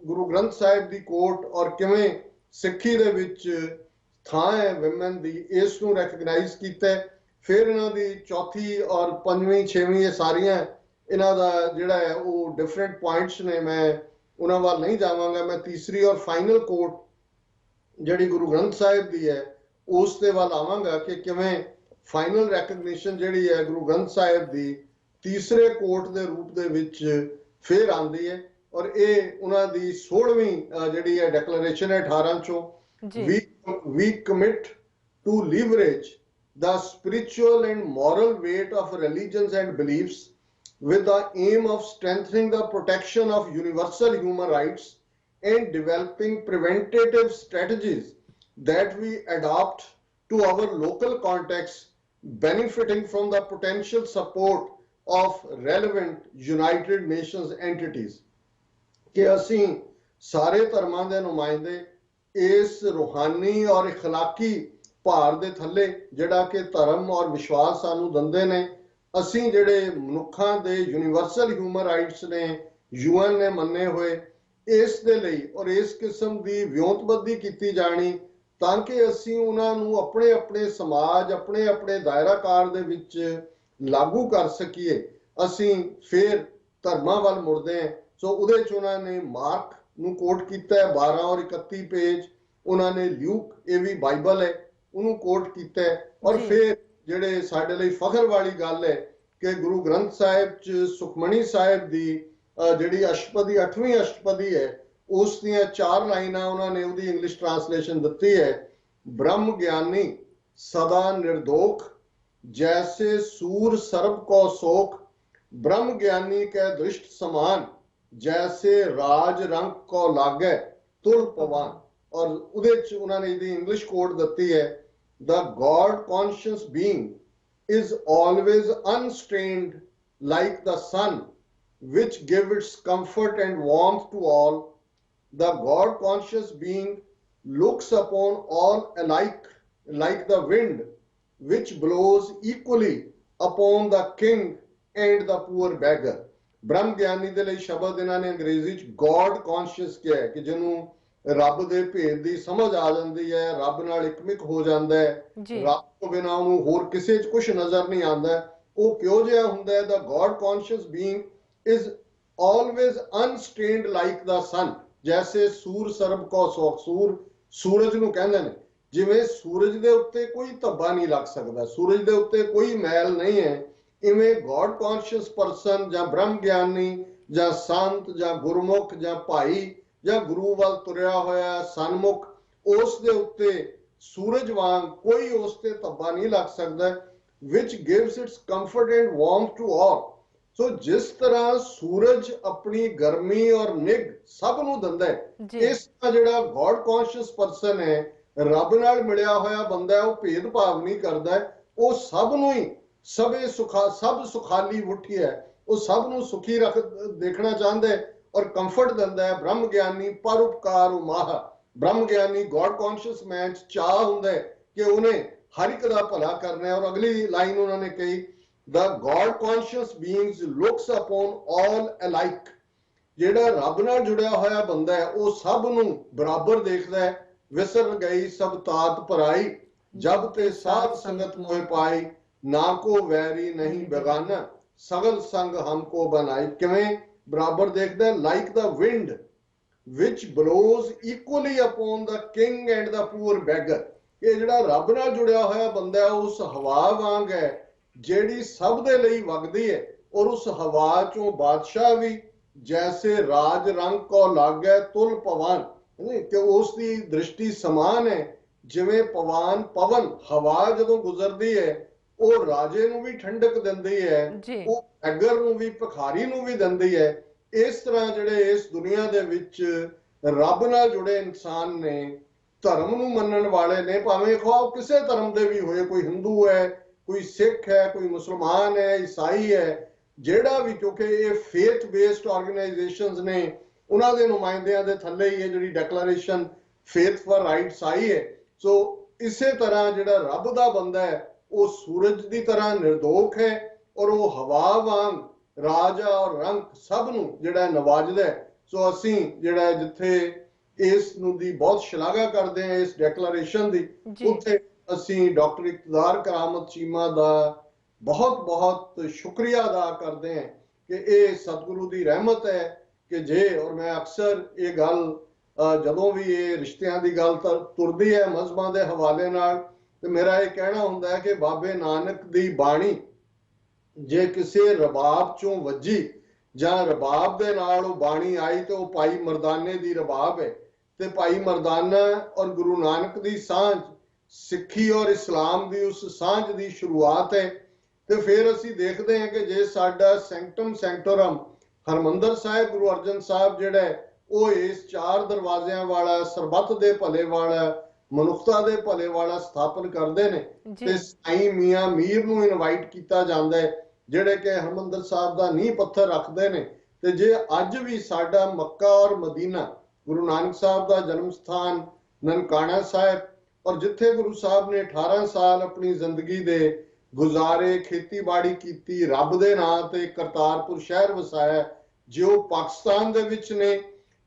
ਗੁਰੂ ਗ੍ਰੰਥ ਸਾਹਿਬ ਦੀ ਕੋਟ ਔਰ ਕਿਵੇਂ ਸਿੱਖੀ ਦੇ ਵਿੱਚ ਥਾਂ ਹੈ ਵਿਮਨ ਦੀ, ਇਸ ਨੂੰ ਰੈਕਗਨਾਈਜ਼ ਕੀਤਾ। ਫਿਰ ਇਹਨਾਂ ਦੀ ਚੌਥੀ ਔਰ ਪੰਜਵੀਂ ਛੇਵੀਂ ਇਹ ਸਾਰੀਆਂ ਇਹਨਾਂ ਦਾ ਜਿਹੜਾ ਹੈ ਉਹ ਡਿਫਰੈਂਟ ਪੁਆਇੰਟਸ ਨੇ, ਮੈਂ ਉਹਨਾਂ ਵੱਲ ਨਹੀਂ ਜਾਵਾਂਗਾ। ਮੈਂ ਤੀਸਰੀ ਔਰ ਫਾਈਨਲ ਕੋਟ ਜਿਹੜੀ ਗੁਰੂ ਗ੍ਰੰਥ ਸਾਹਿਬ ਦੀ ਹੈ ਉਸ ਦੇ ਵੱਲ ਆਵਾਂਗਾ ਕਿ ਕਿਵੇਂ ਫਾਈਨਲ ਰੈਕਗਨੀਸ਼ਨ ਜਿਹੜੀ ਹੈ ਗੁਰੂ ਗ੍ਰੰਥ ਸਾਹਿਬ ਦੀ ਤੀਸਰੇ ਕੋਟ ਦੇ ਰੂਪ ਦੇ ਵਿੱਚ ਫਿਰ ਆਉਂਦੀ ਹੈ। ਔਰ ਇਹ ਉਹਨਾਂ ਦੀ 16ਵੀਂ ਜਿਹੜੀ ਹੈ ਡੈਕਲੇਰੇਸ਼ਨ ਹੈ 18 ਚੋਂ। we commit to leverage the spiritual and moral weight of religions and beliefs with the aim of strengthening the protection of universal human rights and developing preventative strategies that we adopt to our local context, benefiting from the potential support of relevant United Nations entities। कि ਅਸੀਂ ਸਾਰੇ ਧਰਮਾਂ ਦੇ ਨੁਮਾਇੰਦੇ ਇਸ ਰੂਹਾਨੀ ਔਰ ਇਖਲਾਕੀ ਭਾਰ ਦੇ ਥੱਲੇ ਜਿਹੜਾ ਕਿ ਧਰਮ ਔਰ ਵਿਸ਼ਵਾਸ ਸਾਨੂੰ ਦਿੰਦੇ ਨੇ, ਅਸੀਂ ਜਿਹੜੇ ਮਨੁੱਖਾਂ ਦੇ ਯੂਨੀਵਰਸਲ ਹਿਊਮਨ ਰਾਈਟਸ ਨੇ, UN ਨੇ ਮੰਨੇ ਹੋਏ, ਇਸ ਦੇ ਲਈ ਔਰ ਇਸ ਕਿਸਮ ਦੀ ਵਿਉਂਤਬੰਦੀ ਕੀਤੀ ਜਾਣੀ ਤਾਂ ਕਿ ਅਸੀਂ ਉਹਨਾਂ ਨੂੰ ਆਪਣੇ ਆਪਣੇ ਸਮਾਜ, ਆਪਣੇ ਆਪਣੇ ਦਾਇਰਾਕਾਰ ਦੇ ਵਿੱਚ ਲਾਗੂ ਕਰ ਸਕੀਏ। ਅਸੀਂ ਫਿਰ ਧਰਮਾਂ ਵੱਲ ਮੁੜਦੇ ਹਾਂ। ਸੋ ਉਹਦੇ 'ਚ ਉਹਨਾਂ ਨੇ ਮਾਰਕ ਨੂੰ ਕੋਟ ਕੀਤਾ ਹੈ 12 ਔਰ 31 ਪੇਜ, ਉਹਨਾਂ ਨੇ ਲਿਊਕ, ਇਹ ਵੀ ਬਾਈਬਲ ਹੈ, ਉਹਨੂੰ ਕੋਟ ਕੀਤਾ ਹੈ। ਔਰ ਫਿਰ ਜਿਹੜੇ ਸਾਡੇ ਲਈ ਫਖਰ ਵਾਲੀ ਗੱਲ ਹੈ ਕਿ ਗੁਰੂ ਗ੍ਰੰਥ ਸਾਹਿਬ 'ਚ ਸੁਖਮਣੀ ਸਾਹਿਬ ਦੀ ਜਿਹੜੀ ਅਸ਼ਟਪਦੀ 8ਵੀਂ ਅਸ਼ਟਪਦੀ ਹੈ, ਉਸ ਦੀਆਂ 4 ਲਾਈਨਾਂ ਉਹਨਾਂ ਨੇ ਉਹਦੀ ਇੰਗਲਿਸ਼ ਟ੍ਰਾਂਸਲੇਸ਼ਨ ਦਿੱਤੀ ਹੈ। ਬ੍ਰਹਮ ਗਿਆਨੀ ਸਦਾ ਨਿਰਦੋਖ जैसे सूर सर्व को सोख, ब्रह्म ज्ञानी के दृष्ट समान जैसे राज रंग को लागे तुल पवान। और उदे उन्होंने इंग्लिश कोड दी है, the God conscious being is always unstained like the sun which give its comfort and warmth to all. The God conscious being looks upon all alike like the wind which blows equally upon the king and the poor beggar। ਬ੍ਰਹਮ ਗਿਆਨੀ ਦੇ ਲਈ ਸ਼ਬਦ ਇਹਨਾਂ ਨੇ ਅੰਗਰੇਜ਼ੀ ਚ ਗॉड ਕੌਨਸ਼ੀਅਸ ਕਿਹਾ ਹੈ ਕਿ ਜਿਹਨੂੰ ਰੱਬ ਦੇ ਭੇਦ ਦੀ ਸਮਝ ਆ ਜਾਂਦੀ ਹੈ, ਰੱਬ ਨਾਲ ਇਕਮਿਕ ਹੋ ਜਾਂਦਾ ਹੈ, ਰੱਬ ਤੋਂ ਬਿਨਾਂ ਉਹਨੂੰ ਹੋਰ ਕਿਸੇ ਚ ਕੁਝ ਨਜ਼ਰ ਨਹੀਂ ਆਉਂਦਾ। ਉਹ ਕਿਉਂ ਜਿਹਾ ਹੁੰਦਾ ਹੈ? The God conscious being is always unstained like the sun, ਜੈਸੇ ਸੂਰ ਸਰਬ ਕੋ ਸੋਖ। ਸੂਰ ਸੂਰਜ ਨੂੰ ਕਹਿੰਦੇ ਨੇ, ਜਿਵੇਂ ਸੂਰਜ ਦੇ ਉੱਤੇ ਕੋਈ ਧੱਬਾ ਨਹੀਂ ਲੱਗ ਸਕਦਾ, ਸੂਰਜ ਦੇ ਉੱਤੇ ਕੋਈ ਮੈਲ ਨਹੀਂ ਹੈ, ਇਵੇਂ ਗॉड ਕੌਨਸ਼ੀਅਸ ਪਰਸਨ ਜਾਂ ਬ੍ਰਹਮ ਗਿਆਨੀ ਜਾਂ ਸੰਤ ਜਾਂ ਗੁਰਮੁਖ ਜਾਂ ਭਾਈ ਜਾਂ ਗੁਰੂ ਵੱਲ ਤੁਰਿਆ ਹੋਇਆ ਸਨਮੁਖ, ਉਸ ਦੇ ਉੱਤੇ ਸੂਰਜ ਵਾਂਗ ਕੋਈ ਉਸ ਤੇ ਧੱਬਾ ਨਹੀਂ ਲੱਗ ਸਕਦਾ। which gives its comfort and warmth to all। ਸੋ ਜਿਸ ਤਰ੍ਹਾਂ ਸੂਰਜ ਆਪਣੀ ਗਰਮੀ ਔਰ ਨਿੱਘ ਸਭ ਨੂੰ ਦਿੰਦਾ ਹੈ, ਇਸ ਤਰ੍ਹਾਂ ਜਿਹੜਾ ਗॉड ਕੌਨਸ਼ੀਅਸ ਪਰਸਨ ਹੈ, ਰੱਬ ਨਾਲ ਮਿਲਿਆ ਹੋਇਆ ਬੰਦਾ ਹੈ, ਉਹ ਭੇਦਭਾਵ ਨਹੀਂ ਕਰਦਾ, ਉਹ ਸਭ ਨੂੰ ਹੀ ਸਭ ਸੁਖਾਲੀ ਉੱਠੀ ਹੈ, ਉਹ ਸਭ ਨੂੰ ਸੁਖੀ ਦੇਖਣਾ ਚਾਹੁੰਦਾ ਹੈ ਔਰ ਕੰਫਰਟ ਦਿੰਦਾ ਹੈ। ਬ੍ਰਹਮ ਗਿਆਨੀ ਪਰਉਪਕਾਰ ਉਮਾਹ, ਬ੍ਰਹਮ ਗਿਆਨੀ ਗॉड ਕੌਨਸ਼ੀਅਸ ਮੈਨ ਚ ਚਾਹ ਹੁੰਦਾ ਹੈ ਕਿ ਉਹਨੇ ਹਰ ਇੱਕ ਦਾ ਭਲਾ ਕਰਨਾ ਹੈ। ਔਰ ਅਗਲੀ ਲਾਈਨ ਉਹਨਾਂ ਨੇ ਕਹੀ, the God conscious beings looks upon all alike। ਜਿਹੜਾ ਰੱਬ ਨਾਲ ਜੁੜਿਆ ਹੋਇਆ ਬੰਦਾ ਹੈ, ਉਹ ਸਭ ਨੂੰ ਬਰਾਬਰ ਦੇਖਦਾ ਹੈ। ਵਿਸਰ ਗਈ ਸਭ ਤਾਤ ਭਰਾਈ, ਜਬ ਤੇ ਸਾਧ ਸੰਗਤ ਮੋਹਿ ਪਾਈ, ਨਾ ਕੋ ਵੈਰੀ ਨਹੀਂ ਬੇਗਾਨਾ, ਸਗਲ ਸੰਗ ਹਮਕੋ ਬਣਾਈ। ਕਿਵੇਂ ਬਰਾਬਰ ਦੇਖਦਾ ਹੈ? Like the wind which blows equally upon the king and the poor beggar। ਇਹ ਜਿਹੜਾ ਰੱਬ ਨਾਲ ਜੁੜਿਆ ਹੋਇਆ ਬੰਦਾ ਹੈ, ਉਸ ਹਵਾ ਵਾਂਗ ਹੈ ਜਿਹੜੀ ਸਭ ਦੇ ਲਈ ਵਗਦੀ ਹੈ, ਔਰ ਉਸ ਹਵਾ ਚੋਂ ਬਾਦਸ਼ਾਹ ਵੀ ਜੈਸੇ ਰਾਜ ਰੰਗ ਕੋ ਲਾਗੇ ਤੁਲ ਪਵਾਨ, ਕਿ ਉਸ ਦੀ ਦ੍ਰਿਸ਼ਟੀ ਸਮਾਨ ਹੈ ਜਿਵੇਂ ਪਵਾਨ ਪਵਨ। ਹਵਾ ਜਦੋਂ ਗੁਜ਼ਰਦੀ ਹੈ ਉਹ ਰਾਜੇ ਨੂੰ ਵੀ ਠੰਡਕ ਦਿੰਦੀ ਹੈ, ਉਹ ਐਗਰ ਨੂੰ ਵੀ, ਭਿਖਾਰੀ ਨੂੰ ਵੀ ਦਿੰਦੀ ਹੈ। ਇਸ ਤਰ੍ਹਾਂ ਜਿਹੜੇ ਇਸ ਦੁਨੀਆ ਦੇ ਵਿੱਚ ਰੱਬ ਨਾਲ ਜੁੜੇ ਇਨਸਾਨ ਨੇ, ਧਰਮ ਨੂੰ ਮੰਨਣ ਵਾਲੇ ਨੇ, ਭਾਵੇਂ ਖੁਆਹ ਕਿਸੇ ਧਰਮ ਦੇ ਵੀ ਹੋਏ, ਕੋਈ ਹਿੰਦੂ ਹੈ, ਕੋਈ ਸਿੱਖ ਹੈ, ਕੋਈ ਮੁਸਲਮਾਨ ਹੈ, ਈਸਾਈ ਹੈ, ਜਿਹੜਾ ਵੀ, ਕਿਉਂਕਿ ਇਹ ਫੇਥ ਬੇਸਡ ਆਰਗੇਨਾਈਜੇਸ਼ਨਸ ਨੇ, ਉਹਨਾਂ ਦੇ ਨੁਮਾਇੰਦਿਆਂ ਦੇ ਥੱਲੇ ਹੀ ਇਹ ਜਿਹੜੀ ਡੈਕਲੇਰੇਸ਼ਨ ਫੇਥ ਫॉर ਰਾਈਟਸ ਆਈ ਹੈ। ਸੋ ਇਸੇ ਤਰ੍ਹਾਂ ਜਿਹੜਾ ਰੱਬ ਦਾ ਬੰਦਾ ਹੈ, ਉਹ ਸੂਰਜ ਦੀ ਤਰ੍ਹਾਂ ਨਿਰਦੋਖ ਹੈ ਔਰ ਉਹ ਹਵਾ ਵਾਂਗ ਰਾਜਾ ਔਰ ਰੰਗ ਸਭ ਨੂੰ ਜਿਹੜਾ ਨਵਾਜਦਾ ਹੈ। ਸੋ ਅਸੀਂ ਜਿਹੜਾ ਜਿੱਥੇ ਇਸ ਨੂੰ ਦੀ ਬਹੁਤ ਸ਼ਲਾਘਾ ਕਰਦੇ ਹਾਂ ਇਸ ਡੈਕਲੇਰੇਸ਼ਨ ਦੀ, ਉੱਥੇ ਅਸੀਂ ਡਾਕਟਰ ਇਕਤਦਾਰ ਕਰਾਮਤ ਚੀਮਾ ਦਾ ਬਹੁਤ ਬਹੁਤ ਸ਼ੁਕਰੀਆ ਅਦਾ ਕਰਦੇ ਹਾਂ ਕਿ ਇਹ ਸਤਿਗੁਰੂ ਦੀ ਰਹਿਮਤ ਹੈ ਕਿ ਜੇ, ਔਰ ਮੈਂ ਅਕਸਰ ਇਹ ਗੱਲ ਜਦੋਂ ਵੀ ਇਹ ਰਿਸ਼ਤਿਆਂ ਦੀ ਗੱਲ ਤੁਰਦੀ ਹੈ ਮਜ਼ਹਬਾਂ ਦੇ ਹਵਾਲੇ ਨਾਲ, ਤੇ ਮੇਰਾ ਇਹ ਕਹਿਣਾ ਹੁੰਦਾ ਹੈ ਕਿ ਬਾਬੇ ਨਾਨਕ ਦੀ ਬਾਣੀ ਜੇ ਕਿਸੇ ਰਬਾਬ ਚੋਂ ਵੱਜੀ ਜਾਂ ਰਬਾਬ ਦੇ ਨਾਲ ਉਹ ਬਾਣੀ ਆਈ ਤੇ ਉਹ ਭਾਈ ਮਰਦਾਨੇ ਦੀ ਰਬਾਬ ਹੈ, ਤੇ ਭਾਈ ਮਰਦਾਨਾ ਔਰ ਗੁਰੂ ਨਾਨਕ ਦੀ ਸਾਂਝ ਸਿੱਖੀ ਔਰ ਇਸਲਾਮ ਦੀ ਉਸ ਸਾਂਝ ਦੀ ਸ਼ੁਰੂਆਤ ਹੈ। ਤੇ ਫਿਰ ਅਸੀਂ ਦੇਖਦੇ ਹਾਂ ਕਿ ਜੇ ਸਾਡਾ ਸੈਂਕਟਮ ਸੈਂਕਟੋਰਮ ਹਰਮੰਦਰ ਸਾਹਿਬ ਗੁਰੂ ਅਰਜਨ ਸਾਹਿਬ ਜਿਹੜਾ ਹੈ, ਉਹ ਇਸ ਚਾਰ ਦਰਵਾਜ਼ਿਆਂ ਵਾਲਾ, ਸਰਬੱਤ ਦੇ ਭਲੇ ਵਾਲਾ, ਮਨੁੱਖਤਾ ਦੇ ਭਲੇ ਵਾਲਾ ਸਥਾਪਨ ਕਰਦੇ ਨੇ। ਤੇ ਸਾਈਂ ਮੀਆਂ ਮੀਰ ਨੂੰ ਇਨਵਾਈਟ ਕੀਤਾ ਜਾਂਦਾ ਹੈ, ਜਿਹੜੇ ਕਿ ਹਰਿਮੰਦਰ ਸਾਹਿਬ ਦਾ ਨੀਂਹ ਪੱਥਰ ਰੱਖਦੇ ਨੇ। ਤੇ ਜੇ ਅੱਜ ਵੀ ਸਾਡਾ ਮੱਕਾ ਔਰ ਮਦੀਨਾ, ਗੁਰੂ ਨਾਨਕ ਸਾਹਿਬ ਦਾ ਜਨਮ ਸਥਾਨ ਨਨਕਾਣਾ ਸਾਹਿਬ, ਔਰ ਜਿੱਥੇ ਗੁਰੂ ਸਾਹਿਬ ਨੇ 18 ਸਾਲ ਆਪਣੀ ਜ਼ਿੰਦਗੀ ਦੇ ਗੁਜ਼ਾਰੇ, ਖੇਤੀਬਾੜੀ ਕੀਤੀ, ਰੱਬ ਦੇ ਨਾਂ ਤੇ ਕਰਤਾਰਪੁਰ ਸ਼ਹਿਰ ਵਸਾਇਆ, ਜੇ ਉਹ ਪਾਕਿਸਤਾਨ ਦੇ ਵਿੱਚ ਨੇ,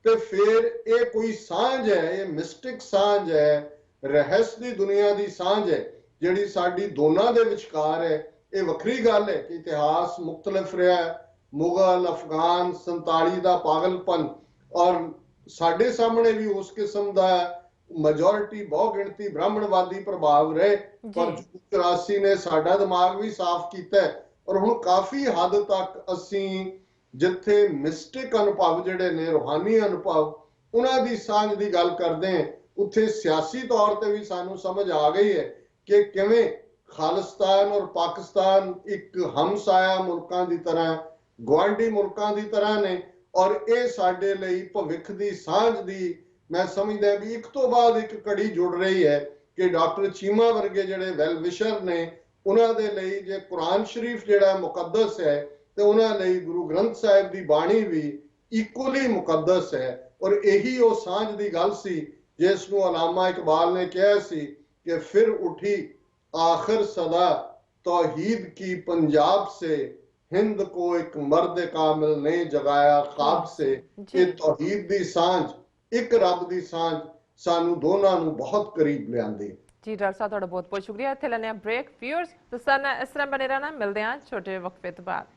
ਤੇ ਫਿਰ ਇਹ ਕੋਈ ਸਾਂਝ ਹੈ, ਇਹ ਮਿਸਟਿਕ ਸਾਂਝ ਹੈ, ਰਹੱਸ ਦੀ ਦੁਨੀਆ ਦੀ ਸਾਂਝ ਹੈ ਜਿਹੜੀ ਸਾਡੀ ਦੋਨਾਂ ਦੇ ਵਿਚਕਾਰ ਹੈ। ਇਹ ਵੱਖਰੀ ਗੱਲ ਹੈ ਕਿ ਇਤਿਹਾਸ ਮੁਖਤਲਿਫ ਰਿਹਾ, ਮੁਗਲ, ਅਫਗਾਨ, 47 ਦਾ ਪਾਗਲਪਨ, ਔਰ ਸਾਡੇ ਸਾਹਮਣੇ ਵੀ ਉਸ ਕਿਸਮ ਦਾ ਮੈਜੋਰਿਟੀ, ਬਹੁ ਗਿਣਤੀ ਬ੍ਰਾਹਮਣਵਾਦੀ ਪ੍ਰਭਾਵ ਰਹੇ, ਪਰ 84 ਨੇ ਸਾਡਾ ਦਿਮਾਗ ਵੀ ਸਾਫ਼ ਕੀਤਾ। ਔਰ ਹੁਣ ਕਾਫੀ ਹੱਦ ਤੱਕ ਅਸੀਂ ਜਿੱਥੇ ਮਿਸਟਿਕ ਅਨੁਭਵ ਜਿਹੜੇ ਨੇ, ਰੂਹਾਨੀ ਅਨੁਭਵ, ਉਹਨਾਂ ਦੀ ਸਾਂਝ ਦੀ ਗੱਲ ਕਰਦੇ ਹਾਂ, ਉੱਥੇ ਸਿਆਸੀ ਤੌਰ ਤੇ ਵੀ ਸਾਨੂੰ ਸਮਝ ਆ ਗਈ ਹੈ ਕਿ ਕਿਵੇਂ ਖਾਲਿਸਤਾਨ ਔਰ ਪਾਕਿਸਤਾਨ ਇੱਕ ਹਮਸਾਇਆ ਮੁਲਕਾਂ ਦੀ ਤਰ੍ਹਾਂ, ਗੁਆਂਢੀ ਮੁਲਕਾਂ ਦੀ ਤਰ੍ਹਾਂ ਨੇ। ਔਰ ਇਹ ਸਾਡੇ ਲਈ ਭਵਿੱਖ ਦੀ ਸਾਂਝ ਦੀ, ਮੈਂ ਸਮਝਦਾ ਵੀ ਇੱਕ ਤੋਂ ਬਾਅਦ ਇੱਕ ਕੜੀ ਜੁੜ ਰਹੀ ਹੈ ਕਿ ਡਾਕਟਰ ਚੀਮਾ ਵਰਗੇ ਜਿਹੜੇ ਵੈਲ ਵਿਸ਼ਰ ਨੇ, ਉਹਨਾਂ ਦੇ ਲਈ ਜੇ ਕੁਰਾਨ ਸ਼ਰੀਫ ਜਿਹੜਾ ਮੁਕੱਦਸ ਹੈ, ਤੇ ਉਹਨਾਂ ਲਈ ਗੁਰੂ ਗ੍ਰੰਥ ਸਾਹਿਬ ਦੀ ਬਾਣੀ ਵੀ ਇਕੁਅਲੀ ਮੁਕੱਦਸ ਹੈ। ਔਰ ਇਹੀ ਉਹ ਸਾਂਝ ਦੀ ਗੱਲ ਸੀ ਜਿਸ ਨੂੰ ਅਲਾਮਾ ਇਕਬਾਲ ਨੇ ਕਿਹਾ ਸੀ ਕਿ ਫਿਰ ਉਠੀ ਆਖਰ ਸਦਾ ਤੌਹੀਦ ਕੀ ਪੰਜਾਬ ਸੇ, हिंद को एक मर्द कामिल ने जगाया ख्वाब से। ये तौहीद दी सांझ, एक रब दी सांझ सानू दोनों नू बहुत करीब लियांदी। जी डॉक्टर साहब, तुहाडा बहुत बहुत शुक्रिया। इत्थे लैने ब्रेक। व्यूअर्स, तुसां इस तरह बने रहना, मिलदे हां छोटे वक्फे तो बाद।